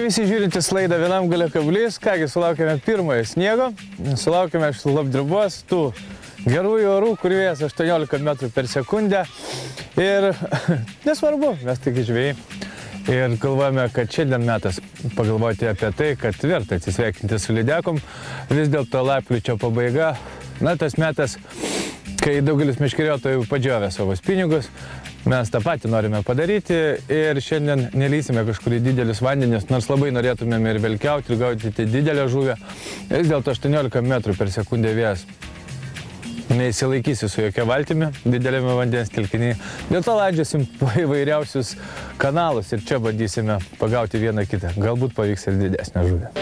Sveiki visi žiūrintys laidą Vienam gale kablys. Kągi, sulaukėme pirmojo sniego, sulaukėme šlapdribos, tų gerųjų orų, kur vėjas 18 metrų per sekundę. Ir nesvarbu, mes tik žvejai. Ir galvojame, kad šiandien metas pagalvoti apie tai, kad verta atsisveikinti su lydekom. Vis dėlto lapkričio pabaiga, na tas metas, kai daugelis meškeriotojų padžiovė savo pinigus. Mes tą patį norime padaryti ir šiandien nelysime kažkur į didelius vandenis, nors labai norėtumėm ir velkiauti, ir gaudyti didelę žuvę. Vis dėlto 18 metrų per sekundę vėjas neįsilaikysi su jokia valtimi didelėme vandens telkinyje. Dėl to leidžiasim po įvairiausius kanalus ir čia bandysime pagauti vieną kitą. Galbūt pavyks ir didesnę žuvę.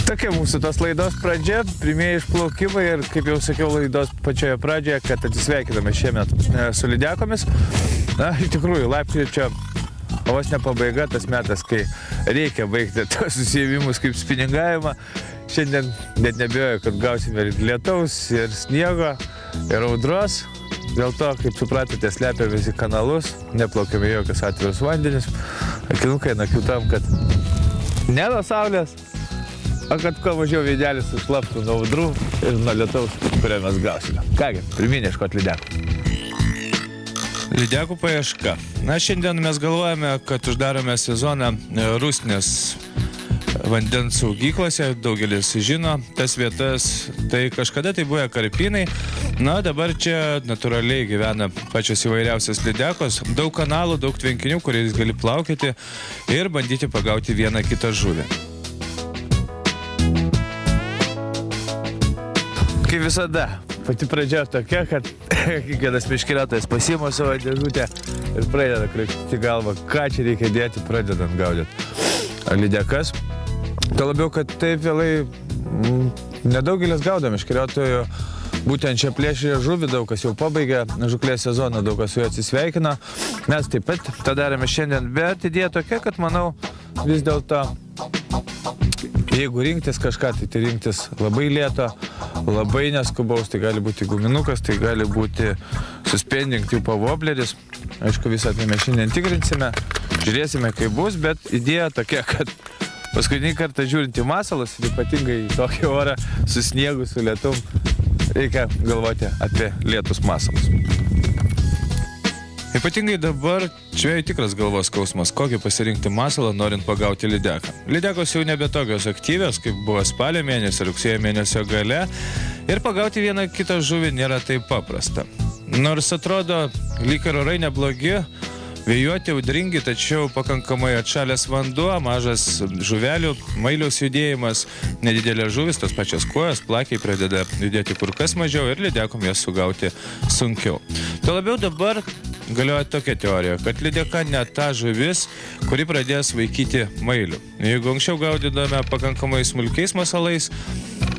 Tokia mūsų tos laidos pradžia, pirmieji išplaukimai ir, kaip jau sakiau laidos pačioje pradžioje, kad atsisveikiname šiemet su lydekomis. Na, iš tikrųjų, lapkričio vos ne pabaiga, tas metas, kai reikia baigti tos susijėmimus kaip spiningavimą. Šiandien net nebijoju, kad gausime ir lietaus, ir sniego, ir audros. Dėl to, kaip supratote, slepiamės į kanalus, neplaukėme jokius atvirus vandenis. Akinukai nakiutam, kad ne nuo saulės, o kad kuo mažiau veidelis sušlaptų nuo audrų ir nuo lietaus, kurią mes gausime. Kągi, pirmyn ieškoti lydekų. Lydekų paieška. Na, šiandien mes galvojame, kad uždarome sezoną Rusnės vandens saugyklose. Daugelis žino tas vietas. Tai kažkada tai buvo karpynai. Na, dabar čia natūraliai gyvena pačios įvairiausias lydekos. Daug kanalų, daug tvenkinių, kuriais gali plaukėti ir bandyti pagauti vieną kitą žuvį. Kaip visada, pati pradžia tokia, kad kiekvienas meškeriotojas pasiima savo dėžutę ir pradeda krapštyti galvą, ką čia reikia dėti, pradedant gaudyti lydekas. Tuo labiau, kad taip vėlai nedaugelis gaudo meškeriotojų būtent čia plėšrė žuvį, daug kas jau pabaigė žuklės sezoną, daug kas su juo atsisveikino. Mes taip pat tą darėme šiandien, bet idėja tokia, kad manau vis dėlto, jeigu rinktis kažką, tai rinktis labai lėto, labai neskubaus, tai gali būti guminukas, tai gali būti suspending tipo wobbleris. Aišku, visą tai mes šiandien tikrinsime, žiūrėsime, kaip bus, bet idėja tokia, kad paskutinį kartą žiūrint į masalus, ypatingai į tokį orą, su sniegu, su lietum, reikia galvoti apie lietus masalus. Ypatingai dabar čia tikras galvos skausmas, kokį pasirinkti masalą, norint pagauti lydeką. Lydekos jau nebe tokios aktyvios, kaip buvo spalio mėnesio, rugsėjo mėnesio gale, ir pagauti vieną kitą žuvį nėra taip paprasta. Nors atrodo, lyg ir orai neblogi, vėjuoti, audringi, tačiau pakankamai atšalęs vanduo, mažas žuvelių, mailiaus judėjimas, nedidelė žuvis, tos pačios kojos, plakiai pradeda judėti kur kas mažiau ir lydekom jas sugauti sunkiau. Tuo labiau dabar galioja tokia teorija, kad lydeka ne ta žuvis, kuri pradės vaikyti mailių. Jeigu anksčiau gaudydame pakankamai smulkiais masalais,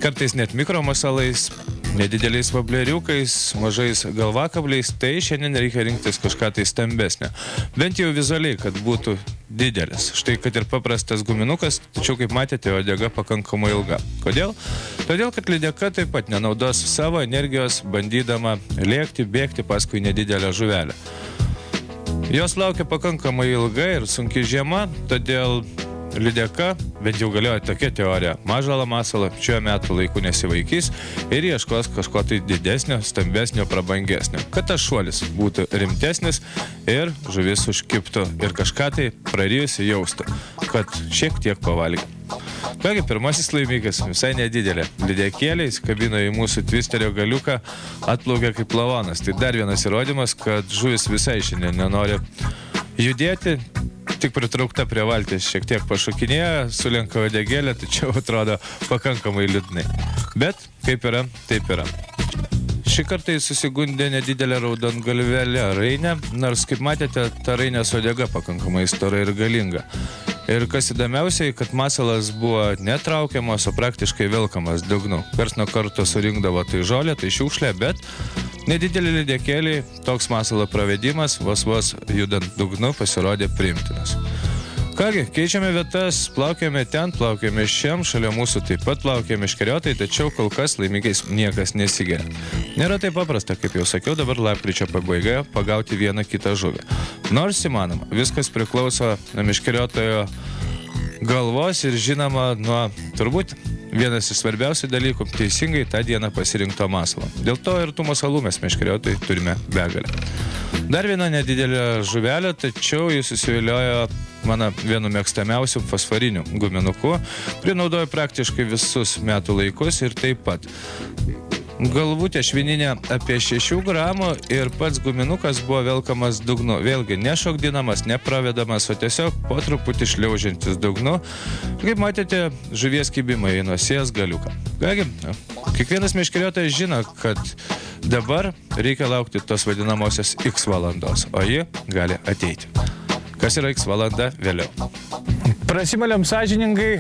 kartais net mikromasalais, nedideliais vableriukais, mažais galvakabliais, tai šiandien reikia rinktis kažką tai stambesnio. Bent jau vizualiai, kad būtų didelis. Štai, kad ir paprastas guminukas, tačiau, kaip matėte, uodega pakankamai ilga. Kodėl? Todėl, kad lydeka taip pat nenaudos savo energijos, bandydama lėkti, bėgti paskui nedidelę žuvelę. Jos laukia pakankamai ilga ir sunki žiema, todėl lydeka, bent jau galioja tokia teorija, mažalą masalą šiuo metu laiku nesivaikys ir ieškos kažko tai didesnio, stambesnio, prabangesnio, kad tas šuolis būtų rimtesnis ir žuvis užkibtų ir kažką tai prarijusi jaustų, kad šiek tiek pavalgė. Kągi, pirmasis laimikis, visai nedidelė. Lydekėliai kabino į mūsų twisterio galiuką, atplaukė kaip lavonas. Tai dar vienas įrodymas, kad žuvis visai šiandien nenori judėti, tik pritraukta prie valties, šiek tiek pašokinėja, sulenka uodegėlę, tačiau atrodo pakankamai liūdnai. Bet kaip yra, taip yra. Šį kartą jis susigundė nedidelę raudongalvelę rainę, nors, kaip matėte, ta rainės uodega pakankamai stora ir galinga. Ir kas įdomiausiai, kad masalas buvo netraukiamas, o praktiškai velkamas dugnu. Kars nuo karto surinkdavo tai žolę, tai šiukšlę, bet nedidelį lydekėlį toks masalo pravedimas, vos judant dugnu, pasirodė priimtinas. Kągi, keičiame vietas, plaukėme ten, plaukėme šiam, šalia mūsų taip pat plaukė meškeriotojai, tačiau kol kas laimikiais niekas nesigeria. Nėra taip paprasta, kaip jau sakiau, dabar lapkričio pabaigoje pagauti vieną kitą žuvį. Nors įmanoma, viskas priklauso nuo meškeriotojo galvos ir žinoma nuo turbūt vienas iš svarbiausių dalykų teisingai tą dieną pasirinkto masalo. Dėl to ir tų masalų mes meškeriotojai turime begalę. Dar viena nedidelė žuvelė, tačiau jis susiviliojo mano vienu mėgstamiausių fosforinių guminukų, kurį naudoju praktiškai visus metų laikus ir taip pat. Galvutė švininė apie 6 gramų ir pats guminukas buvo velkamas dugnu. Vėlgi nešokdinamas, nepravedamas, o tiesiog po truputį šliaužiantis dugnu. Kaip matėte, žuvies kibimai į nosies galiuką. Kągi, kiekvienas meškeriotojas žino, kad dabar reikia laukti tos vadinamosios X valandos, o ji gali ateiti. Kas yra X valanda vėliau? Prasimalėm sąžiningai,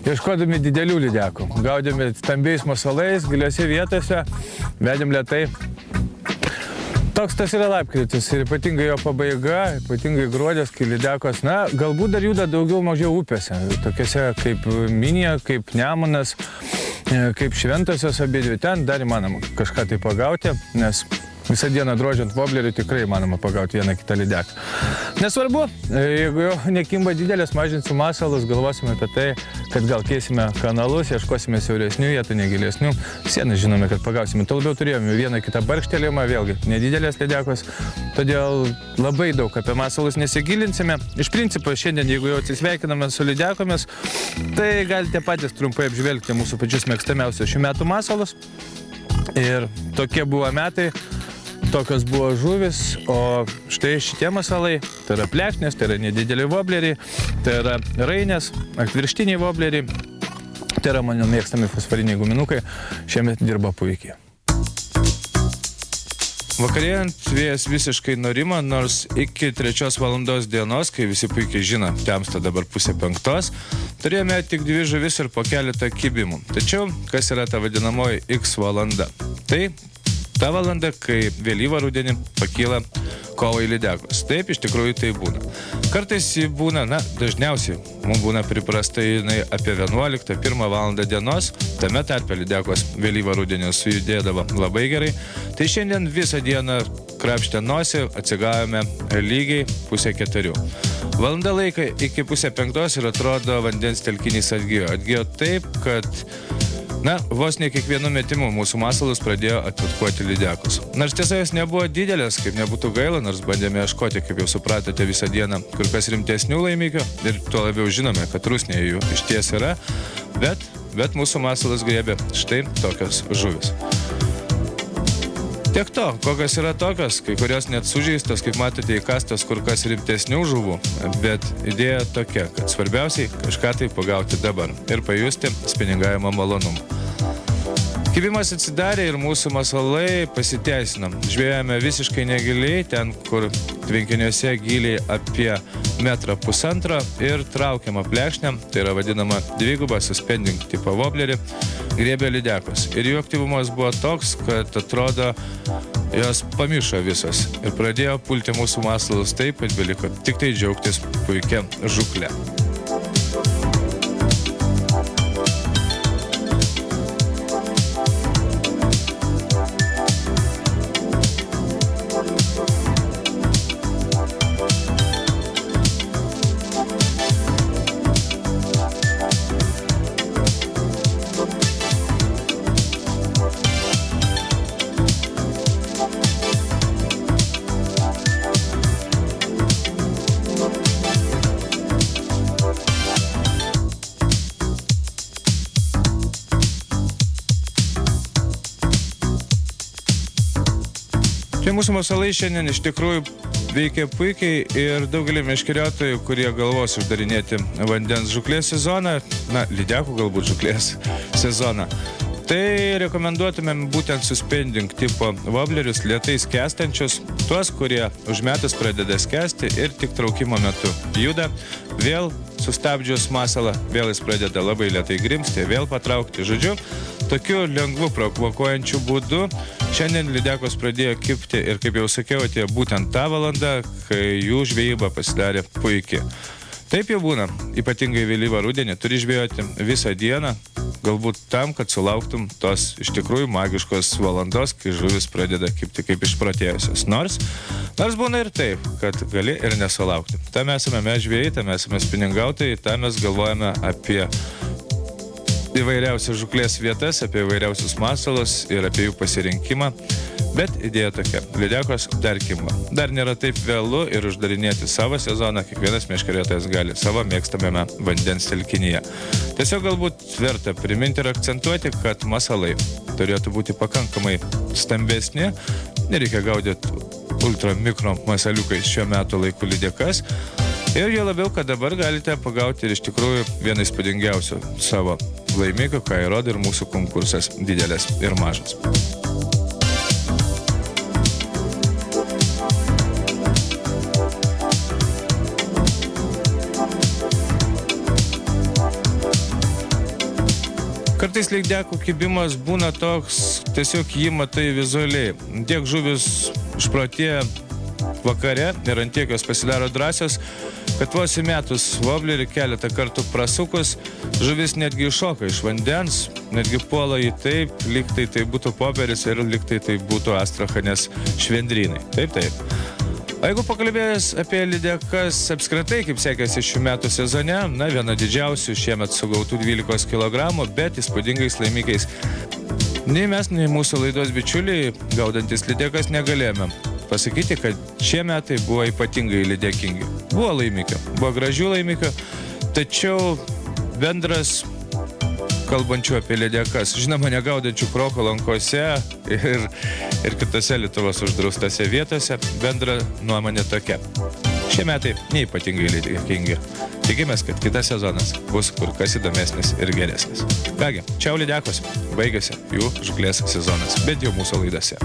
ieškodami didelių lydekų. Gaudėme stambiais masalais, giliose vietose, vedėm lėtai. Toks tas yra lapkritis ir ypatingai jo pabaiga, ypatingai gruodis, kai lydekos, na, galbūt dar juda daugiau mažiau upėse, tokiose kaip Minija, kaip Nemunas, kaip Šventosios abidvi. Ten dar įmanoma kažką tai pagauti, nes visą dieną drožiant woblerį tikrai įmanoma pagauti vieną kitą lydeką. Nesvarbu, jeigu jau nekimba didelės, mažinsiu masalus, galvosime apie tai, kad gal keisime kanalus, ieškosime siauresnių vietų, negilesnių. Sieną žinome, kad pagausime. Tuo labiau turėjome vieną kitą barkštelėjimą, vėlgi nedidelės lydekos, todėl labai daug apie masalus nesigilinsime. Iš principo, šiandien, jeigu jau atsisveikiname su lydekomis, tai galite patys trumpai apžvelgti mūsų pačius mėgstamiausius šių metų masalus. Ir tokie buvo metai. Tokios buvo žuvis, o štai šitie masalai, tai yra plekšnės, tai yra nedideliai wobleriai, tai yra rainės, atvirštiniai wobleriai, tai yra mano mėgstami fosforiniai guminukai, šiemet dirba puikiai. Vakarėjant vėjas visiškai nurimo, nors iki 3 valandos dienos, kai visi puikiai žino, temsta dabar 4:30, turėjome tik 2 žuvis ir po keletą kibimų. Tačiau, kas yra ta vadinamoji X valanda? Tai ta valanda, kai vėlyvą rudenį pakyla kovai lydekos. Taip, iš tikrųjų tai būna. Kartais jį būna, dažniausiai mums būna priprasta jinai apie 11-1 valandą dienos, tame tarpe lydekos vėlyvą rudenį sujudėdavo labai gerai. Tai šiandien visą dieną krapštę nosį atsigavome lygiai 3:30. Valanda laiką iki 4:30 ir atrodo vandens telkinys atgijo. Atgijo taip, kad vos ne kiekvienu metimu mūsų masalus pradėjo atpatkuoti lydekus. Nors tiesa, jos nebuvo didelės, kaip nebūtų gaila, nors bandėme ieškoti, kaip jau supratote, visą dieną kur kas rimtesnių laimikių ir tuo labiau žinome, kad rusnėje jų išties yra, bet mūsų masalas griebė štai tokios žuvis. Tiek to, kokios yra tokios, kai kurios net sužeistos, kaip matote, įkastos kur kas rimtesnių žuvų, bet idėja tokia, kad svarbiausiai kažką tai pagauti dabar ir pajusti spiningavimo malonumą. Kibimas atsidarė ir mūsų masalai pasiteisino. Žvejojame visiškai negiliai, ten, kur tvenkiniuose giliai apie 1,5 m ir traukiamą plekšnę, tai yra vadinama dvigubą suspending tipo woblerį, griebė lydekos. Ir jų aktyvumas buvo toks, kad atrodo, jos pamiršo visos ir pradėjo pulti mūsų masalus taip, kad beliko tik tai džiaugtis puikia žukle. Tai mūsų masalai šiandien iš tikrųjų veikia puikiai ir daugelį meškeriotojų, kurie galvos uždarinėti vandens žuklės sezoną, lydekų galbūt žuklės sezoną, tai rekomenduotumėm būtent suspending tipo voblerius, lėtai skęstančius, tuos, kurie užmetus pradeda skęsti ir tik traukimo metu juda, vėl sustabdžius masalą, vėl jis pradeda labai lėtai grimsti, vėl patraukti. Žodžiu, tokiu lengvu provokuojančiu būdu šiandien lydekos pradėjo kibti ir, kaip jau sakiau, atėjo būtent tą valandą, kai jų žvejyba pasidarė puikiai. Taip jau būna, ypatingai vėlyvą rudenį, turi žvejoti visą dieną, galbūt tam, kad sulauktum tos iš tikrųjų magiškos valandos, kai žuvis pradeda kibti kaip išprotėjusios. Nors būna ir taip, kad gali ir nesulaukti. Tam esame mes žvejai, tam esame spiningautojai, tam mes galvojame apie įvairiausias žuklės vietas, apie įvairiausius masalus ir apie jų pasirinkimą. Bet idėja tokia, lydekos dar kimba. Dar nėra taip vėlu ir uždarinėti savo sezoną, kiekvienas meškeriotojas gali savo mėgstamame vandens telkinyje. Tiesiog galbūt verta priminti ir akcentuoti, kad masalai turėtų būti pakankamai stambesni, nereikia gaudyti ultra mikro masaliukais šiuo metu laiku lydekas. Ir jo labiau, kad dabar galite pagauti ir iš tikrųjų vieną įspūdingiausių savo laimikių, ką įrodo ir mūsų konkursas Didelės ir mažas. Kartais lydekų kibimas būna toks, tiesiog jį matai vizualiai. Tiek žuvis išprotėja vakare ir ant tiek jos pasidaro drąsios, kad vos įmetus voblerį keletą kartų prasukus, žuvis netgi iššoka iš vandens, netgi puola į taip, lyg tai būtų poperis ir lyg tai būtų Astrachanės švendrynai. Taip. O jeigu pakalbėjus apie lydekas apskritai, kaip sekėsi šių metų sezone, viena didžiausių šiemet sugautų 12 kg, bet įspūdingais laimikiais. Nei mes, nei mūsų laidos bičiuliai, gaudantis lydekas, negalėjome pasakyti, kad šie metai buvo ypatingai lydekingi. Buvo laimikio, buvo gražių laimikio, tačiau bendras kalbančių apie lydekas, žinoma, negaudančių Kroko lankose ir kitose Lietuvos uždraustose vietose, bendra nuomonė tokia. Šie metai neypatingai lydekingi. Tikimės, kad kitas sezonas bus kur kas įdomesnis ir geresnis. Kągi, čiau lydekos, baigėsi jų žuklės sezonas, bent jau mūsų laidose.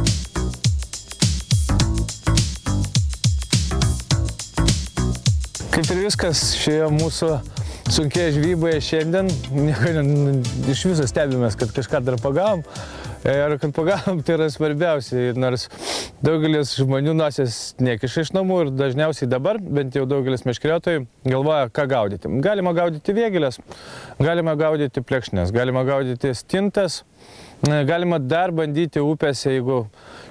Kaip ir viskas šioje mūsų sunkiai žvyboje šiandien, iš viso stebimės, kad kažką dar pagavom. Ir kad pagavom, tai yra svarbiausia. Nors daugelis žmonių nosies nekiša iš namų ir dažniausiai dabar, bent jau daugelis meškeriotojų, galvoja, ką gaudyti. Galima gaudyti vėgėles, galima gaudyti plekšnes, galima gaudyti stintas, galima dar bandyti upėse, jeigu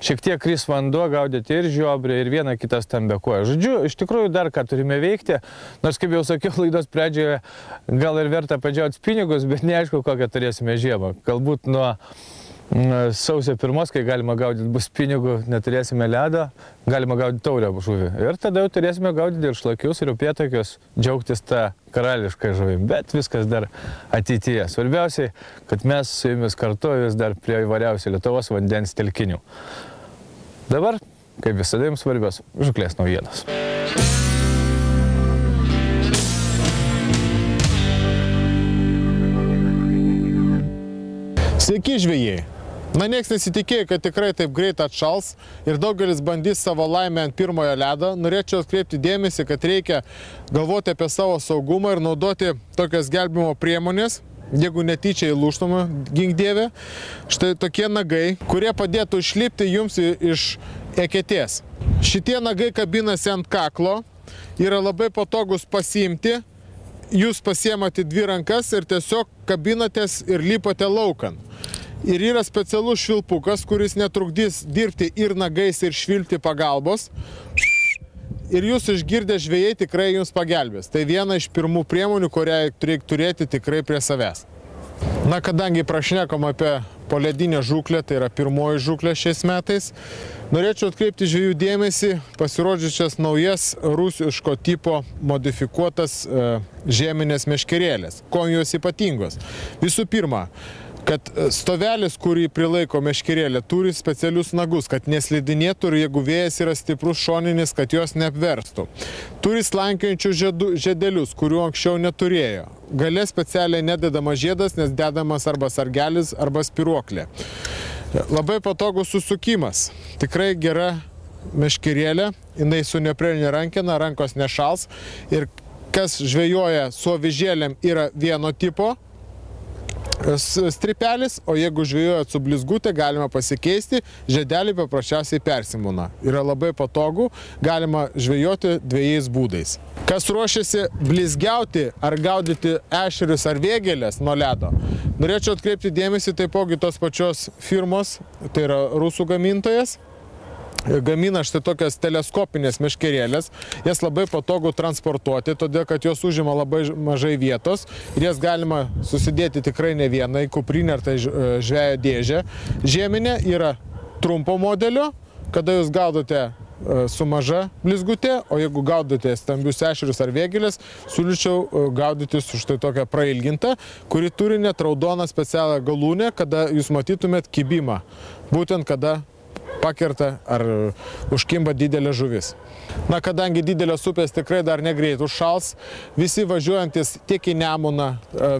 šiek tiek kris vanduo, gaudyti ir žiobrį, ir vieną kitą stambę koją. Žodžiu, iš tikrųjų dar ką turime veikti, nors kaip jau sakiau laidos pradžioje, gal ir verta padžiauti pinigus, bet neaišku, kokią turėsime žiemą. Galbūt nuo sausio 1, kai galima gaudyti bus pinigų, neturėsime ledo, galima gaudyti taurę žuvį. Ir tada jau turėsime gaudyti ir šlakius, ir upėtakius, džiaugtis tą karališką žuvį. Bet viskas dar ateityje. Svarbiausiai, kad mes su jumis kartu vis dar prie įvairiausių Lietuvos vandens telkinių. Dabar, kaip visada jums svarbios, žuklės naujienos. Sveiki žvejai! Nieks nesitikėjo, kad tikrai taip greit atšals ir daugelis bandys savo laimę ant pirmojo ledo. Norėčiau atkreipti dėmesį, kad reikia galvoti apie savo saugumą ir naudoti tokias gelbimo priemonės, jeigu netyčia įlūžtumą, gink dieve. Štai tokie nagai, kurie padėtų išlipti jums iš eketės. Šitie nagai kabinasi ant kaklo, yra labai patogus pasiimti. Jūs pasiemate 2 rankas ir tiesiog kabinatės ir lipote laukan. Ir yra specialus švilpukas, kuris netrukdys dirbti ir nagais, ir švilpti pagalbos. Ir jūs išgirdę žvejai tikrai jums pagelbės. Tai viena iš pirmų priemonių, kurią reikia turėti tikrai prie savęs. Kadangi prašnekam apie poledinę žuklę, tai yra pirmoji žuklė šiais metais, norėčiau atkreipti žvejų dėmesį pasirodžiusias naujas rusiško tipo modifikuotas žieminės meškerėlės. Kuo jos ypatingos? Visų pirma, kad stovelis, kurį prilaiko meškerėlė, turi specialius nagus, kad neslidinėtų ir jeigu vėjas yra stiprus šoninis, kad jos neapverstų. Turi slankiojančius žiedelius, kurių anksčiau neturėjo. Gale specialiai nededamas žiedas, nes dedamas arba sargelis, arba spiruoklė. Labai patogus susukimas. Tikrai gera meškerėlė, jinai su neprielinė rankena, rankos nešals. Ir kas žvejoja su avižėlėm yra vieno tipo stripelis, o jeigu žvejojat su blizgutė, galima pasikeisti, žiedelį paprasčiausiai persimūna. Yra labai patogu, galima žvejoti dviejais būdais. Kas ruošiasi blizgiauti ar gaudyti ešerius ar vėgėlės nuo ledo, norėčiau atkreipti dėmesį taipogi tos pačios firmos, tai yra rusų gamintojas. Gamina štai tokias teleskopinės meškerėlės, jas labai patogu transportuoti, todėl kad jos užima labai mažai vietos ir jas galima susidėti tikrai ne vieną į kuprinę ar tai žvejo dėžę. Žieminė yra trumpo modelio, kada jūs gaudote su maža blizgutė, o jeigu gaudote stambius ešerius ar vėgėlės, siūlyčiau gaudyti su štai tokia prailginta, kuri turi net raudoną specialią galūnę, kada jūs matytumėt kibimą, būtent kada pakerta ar užkimba didelė žuvis. Na, kadangi didelės upės tikrai dar negreit užšals, visi važiuojantis tiek į Nemuną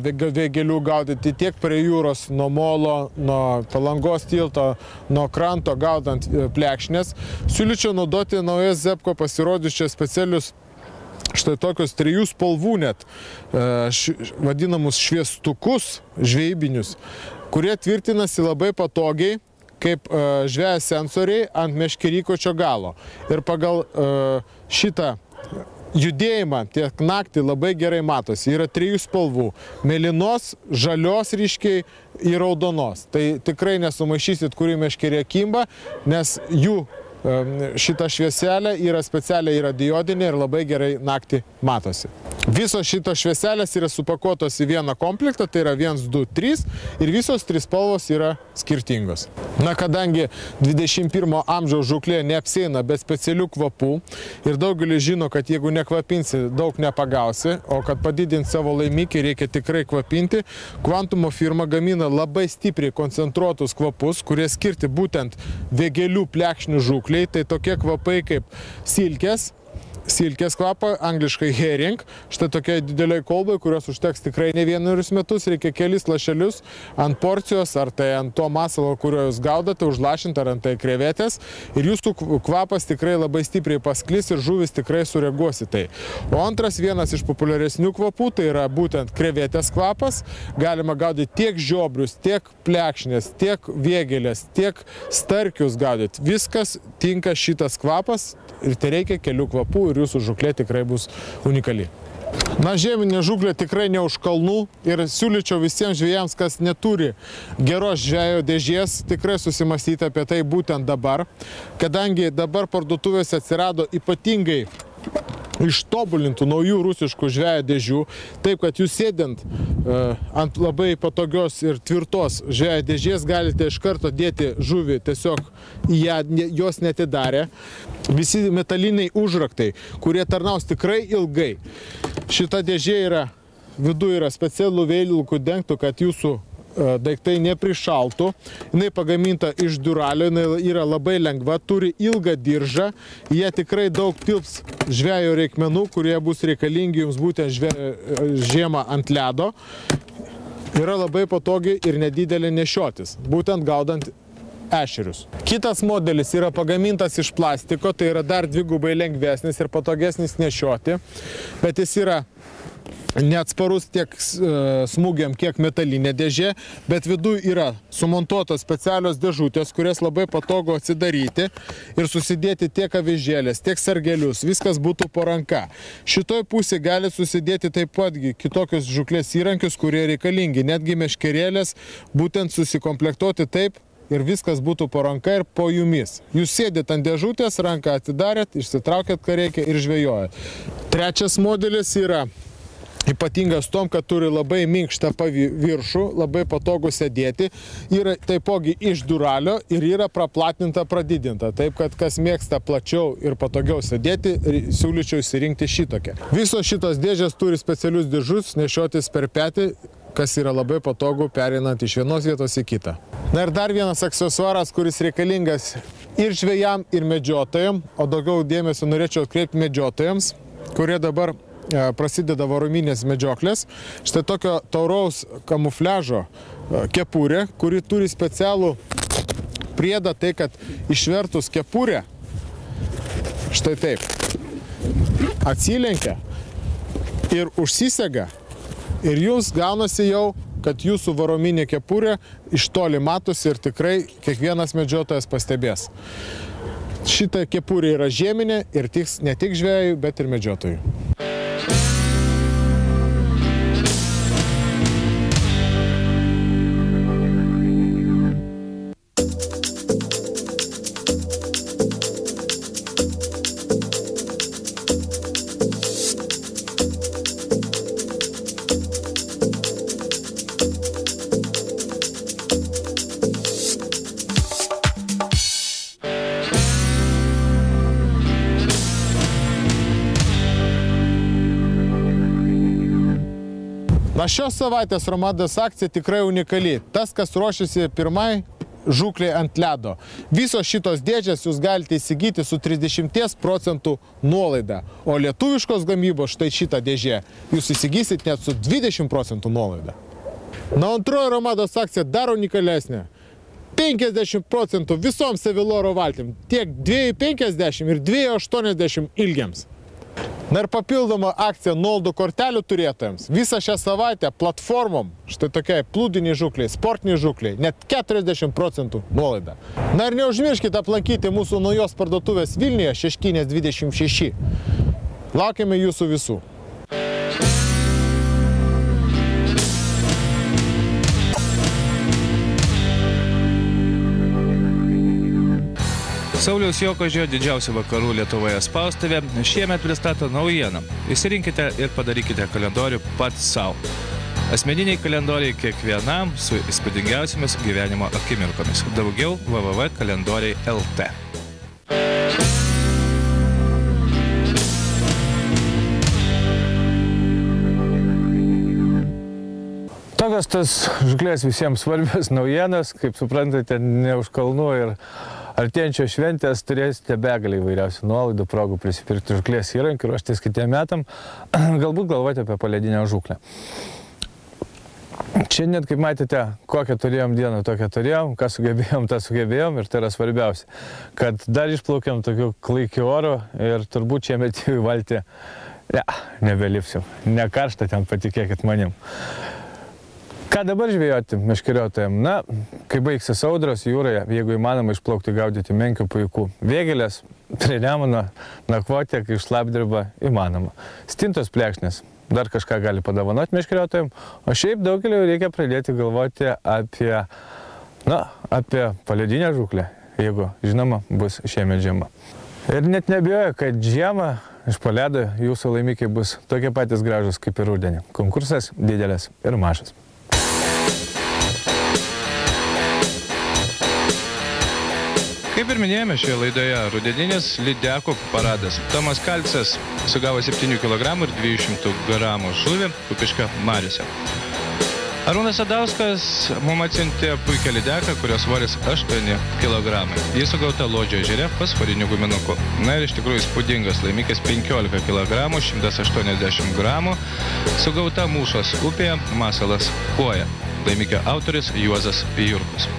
vėgėlių gaudyti, tiek prie jūros, nuo Molo, nuo Palangos tilto, nuo kranto gaudant plekšnės, siūlyčiau naudoti naujas Zebko pasirodžiusius specialius štai tokius 3 spalvų net vadinamus šviestukus žvejybinius, kurie tvirtinasi labai patogiai kaip žvejas sensoriai ant meškerykočio galo. Ir pagal šitą judėjimą tiek naktį labai gerai matosi. Yra 3 spalvų – mėlynos, žalios ryškiai ir raudonos. Tai tikrai nesumaišysit, kuri meškerė kimba, nes jų šita švieselė yra specialiai yra diodinė ir labai gerai naktį matosi. Visos šitos švieselės yra supakuotos į vieną komplektą, tai yra 1, 2, 3 ir visos 3 spalvos yra skirtingos. Na, kadangi 21 amžiaus žūklė neapsieina be specialių kvapų ir daugelis žino, kad jeigu nekvapinsi, daug nepagausi, o kad padidinti savo laimikį reikia tikrai kvapinti, Quantumo firma gamina labai stipriai koncentruotus kvapus, kurie skirti būtent vėgėlių plekšnių žūklei. Tai tokie kvapai kaip silkės kvapą, angliškai herring, štai tokia dideliai kolbai, kurios užteks tikrai ne 1 metus, reikia kelis lašelius ant porcijos, ar tai ant to masalo, kurio jūs gaudate, užlašinti, ar ant tai krevetės. Ir jūsų kvapas tikrai labai stipriai pasklis ir žuvis tikrai sureaguos į tai. O antras vienas iš populiaresnių kvapų, tai yra būtent krevetės kvapas. Galima gaudyti tiek žiobrius, tiek plekšnės, tiek vėgėlės, tiek starkius gaudyti. Viskas tinka šitas kvapas ir tai reikia kelių kvapų ir jūsų žūklė tikrai bus unikali. Na, žieminė žūklė tikrai ne už kalnų ir siūlyčiau visiems žvejams, kas neturi geros žvejo dėžės, tikrai susimąstyti apie tai būtent dabar, kadangi dabar parduotuvėse atsirado ypatingai ištobulintų naujų rusiškų žvejo dėžių, taip kad jūs sėdint ant labai patogios ir tvirtos žvejo dėžės galite iš karto dėti žuvį tiesiog į ją, jos netidarę. Visi metaliniai užraktai, kurie tarnaus tikrai ilgai. Šita dėžė yra, viduje yra specialų vėliukų dengtų, kad jūsų daiktai neprišaltų. Jinai pagaminta iš duralio, jinai yra labai lengva, turi ilgą diržą, jie tikrai daug tilps žvejo reikmenų, kurie bus reikalingi jums būtent žiemą ant ledo. Yra labai patogi ir nedidelė nešiotis, būtent gaudant ešerius. Kitas modelis yra pagamintas iš plastiko, tai yra dar dvigubai lengvesnis ir patogesnis nešioti, bet jis yra neatsparus tiek smūgiam, kiek metalinė dėžė, bet viduje yra sumontuotos specialios dėžutės, kurias labai patogu atsidaryti ir susidėti tiek avižėlės, tiek sargelius, viskas būtų po ranka. Šitoj pusėje gali susidėti taip patgi kitokius žūklės įrankius, kurie reikalingi, netgi meškerėlės, būtent susikomplektuoti taip, ir viskas būtų po ranka ir po jumis. Jūs sėdit ant dėžutės, ranką atidarėt, išsitraukėt, ką reikia ir žvejojat. Trečias modelis yra ypatingas tom, kad turi labai minkštą viršų, labai patogu sėdėti. Yra taipogi iš duralio ir yra praplatinta, pradidinta. Taip, kad kas mėgsta plačiau ir patogiau sėdėti, siūlyčiau įsirinkti šitokią. Visos šitos dėžės turi specialius diržus, nešiotis per petį. kas yra labai patogu pereinant iš vienos vietos į kitą. Na ir dar vienas aksesuaras, kuris reikalingas ir žvejam, ir medžiotojam, o daugiau dėmesio norėčiau atkreipti medžiotojams, kurie dabar prasideda varominės medžioklės. Štai tokio tauraus kamufliažo kepurė, kuri turi specialų priedą, tai kad išvertus kepurę, štai taip, atsilenkia ir užsisega. Ir jūs gaunasi jau, kad jūsų varominė kepurė iš toli matosi ir tikrai kiekvienas medžiotojas pastebės. Šita kepurė yra žieminė ir tiks ne tik žvejui, bet ir medžiotojui. Na, šios savaitės Romados akcija tikrai unikali. Tas, kas ruošiasi pirmai žūklė ant ledo. Visos šitos dėžės jūs galite įsigyti su 30% nuolaida. O lietuviškos gamybos štai šitą dėžę jūs įsigysit net su 20% nuolaida. Na, antroji Romados akcija dar unikalesnė. 50% visom Seviloro valtim. Tiek 2,50 ir 2,80 ilgiams. Na ir papildoma akcija nuolaidų kortelių turėtojams. Visą šią savaitę platformom, štai tokiai plūdiniai žūkliai, sportiniai žūkliai, net 40% nuolaida. Na ir neužmirškite aplankyti mūsų naujos parduotuvės Vilniuje, Šeškinės 26. Laukiame jūsų visų. Sauliaus Jokožio didžiausia vakarų Lietuvoje spaustuvė šiemet pristato naujieną. Įsirinkite ir padarykite kalendorių pats savo. Asmeniniai kalendoriai kiekvienam su įspūdingiausiamis gyvenimo akimirkomis. Daugiau www.kalendoriai.lt. Tokios tas žūklės visiems svarbios naujienos, kaip suprantate, ne už kalnų ir artėjančios šventės turėsite begalį įvairiausių nuolaidų, progų prisipirkti žūklės įrankių, ruoštis kitiem metam, galbūt galvoti apie poledinę žūklę. Šiandien, kaip matėte, kokią turėjom dieną, tokią turėjom, ką sugebėjom, tą sugebėjom ir tai yra svarbiausia, kad dar išplaukėm tokių klaikių oro ir turbūt šiemet į valtį nebelipsim. Ne karšta ten, patikėkit manim. Ką dabar žvejoti meškeriotojam? Na, kai baigsis audros jūroje, jeigu įmanoma išplaukti gaudyti menkių puikų. Vėgėlės, prie Nemuno, nakvotė, kai šlapdriba įmanoma. Stintos plekšnės, dar kažką gali padovanoti meškeriotojam, o šiaip daugeliu reikia pradėti galvoti apie poledinę žūklę, jeigu, žinoma, bus šiemet žiema. Ir net nebijoju, kad žiemą iš po ledo jūsų laimikiai bus tokie patys gražus kaip ir rudenį. Konkursas didelis ir mažas. Kaip ir minėjome šioje laidoje, rudeninis lydekų paradas. Tomas Kalcas sugavo 7 kg ir 200 gramų žuvį Kupiškio mariose. Arūnas Sadauskas mums atsiuntė puikią lydeką, kurios svoris 8 kg. Jis sugauta Lodžio ežere fosforiniu guminuku. Na ir iš tikrųjų įspūdingas laimikis 15 kg, 180 gramų. Sugauta Mūšos upėje masalas Kuoja. Laimikio autoris Juozas Jurkus.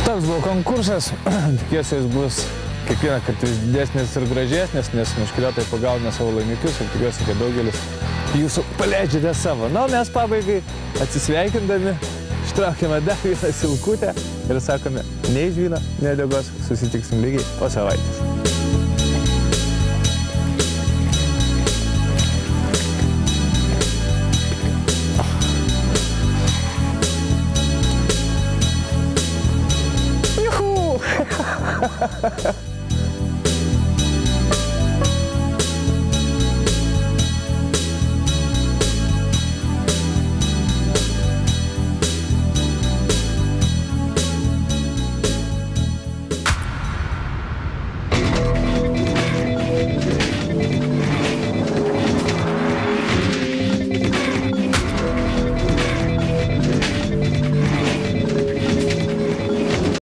Toks buvo konkursas, tikiuosi jis bus kiekvieną kartą vis didesnis ir gražesnis, nes meškeriotojai pagauna savo laimikius ir tikiuosi, kad daugelis jūsų paleidžiate savo. Na, mes pabaigai atsisveikindami ištraukėme dar vieną silkutę ir sakome, nei žvyno, nei uodegos, susitiksim lygiai po savaitės.